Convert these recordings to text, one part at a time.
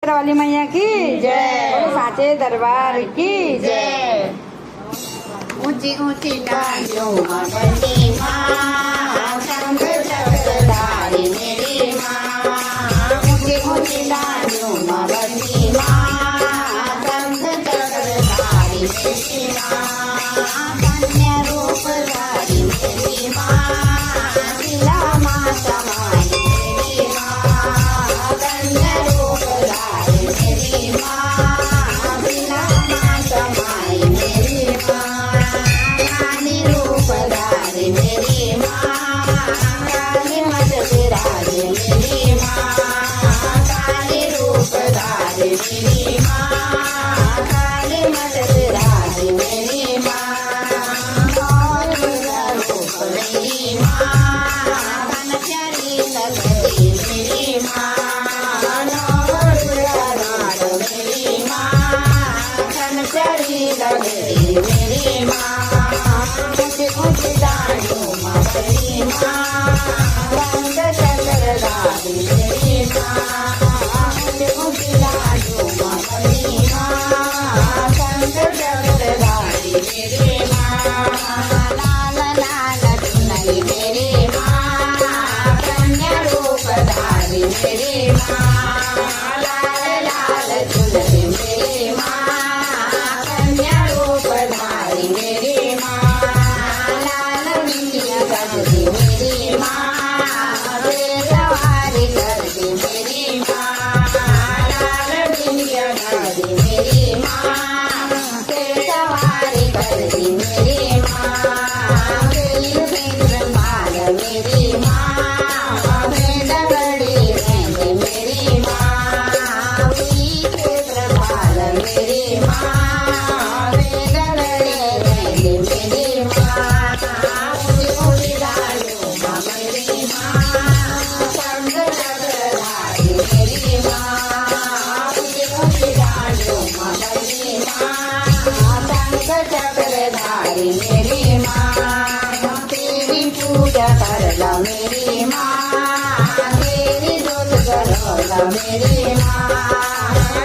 क्षेत्र वाली मैया की जय। बोलो साचे दरबार की जय। ऊंची ऊंची डालियों में बनी माँ, शंख चक्रधारी मेरी माँ। ऊंची ऊंची डालियों में बनी माँ, शंख चक्रधारी मेरी माँ। कन्या रूपधारी मेरी माँ, शिला माँ समाई मेरी माँ। कन्या रूपधारी मेरी माँ, शिला माँ समाई मेरी माँ। काली रूपधारी मेरी माँ, काली मजराज मेरी माँ। काली रूपधारी मेरी माँ, काली मजराज मेरी माँ। और रूप मेरी माँ, बनचरी लगती मेरी माँ। और मेरी माँ, बनचरी लगती मेरी माँ। ऊंची डालियों में बनी माँ, रंग चक्रधारी मेरी माँ। ऊंची डालियों में बनी माँ, रंग चक्रधारी मेरी माँ। लाल लाल चुनरी मेरी माँ, कन्या रूपधारी मेरी माँ। लाल लाल चुनरी मेरी माँ, कन्या रूपधारी मेरी माँ। लाल बिंदिया करती मेरी माँ, सवारी करती मेरी माँ। लाल बिंदिया करती मेरी माँ, सवारी करती मेरी माँ। माल मेरी माँ, भेद बड़ी रहती मेरी माँ। माल मेरी माँ, भेद बड़ी रहती मेरी माँ। ऊंची डालियों में मेरी माँ, शंख चक्रधारी मेरी माँ। ऊंची डालियों में मेरी माँ, शंख चक्रधारी मेरी माँ। तेरी पूजा करला मेरी माँ, तेरी जोत जलाला मेरी माँ।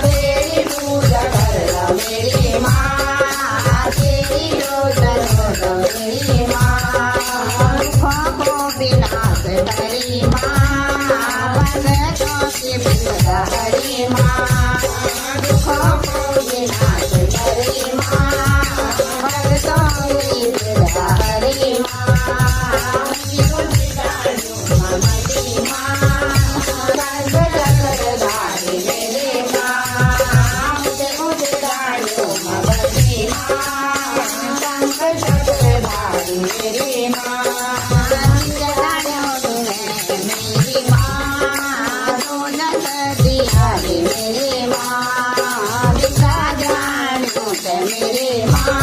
तेरी पूजा करला मेरी माँ, तेरी जोत जलाला मेरी माँ। दुखों को विनाश करी माँ, भक्तों की बिपदा हरी माँ। दुखों को विनाश करी माँ, भक्तों की बिपदा हरी माँ। ऊंची डालियों में बनी माँ, रंग चक्रधारी मेरी माँ। ऊंची डालियों में बनी माँ, रंग चक्रधारी मेरी माँ। मेरी माँ, दौलत दिहारी मेरी माँ। दिखा जानियों से मेरी माँ,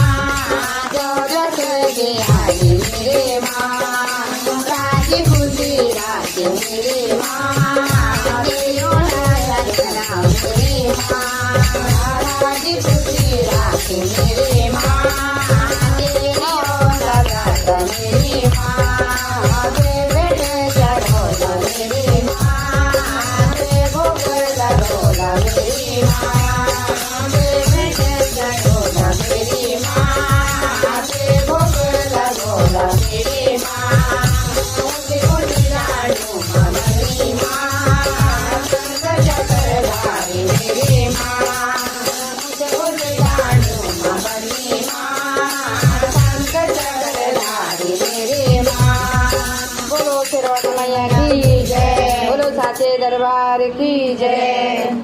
दौलत दिहारी मेरी माँ। राजी खुशी राजी मेरी माँ, देयो नयना मेरी माँ। राजी खुशी राजी मेरी माँ, देयो नयना मेरी माँ। बेटे चढ़ोला मेरी माँ, भोग लगोला मेरी माँ। बेटे चढ़ोला मेरी माँ, भोग लगोला मेरी माँ। ऊंची डालियों में बनी माँ, शंख चक्रधारी मेरी माँ। ऊंची डालियों में बनी माँ, शंख चक्रधारी मेरी माँ। बोलो शेरवाली मैया की जय। बोलो साचे दरबार की जय।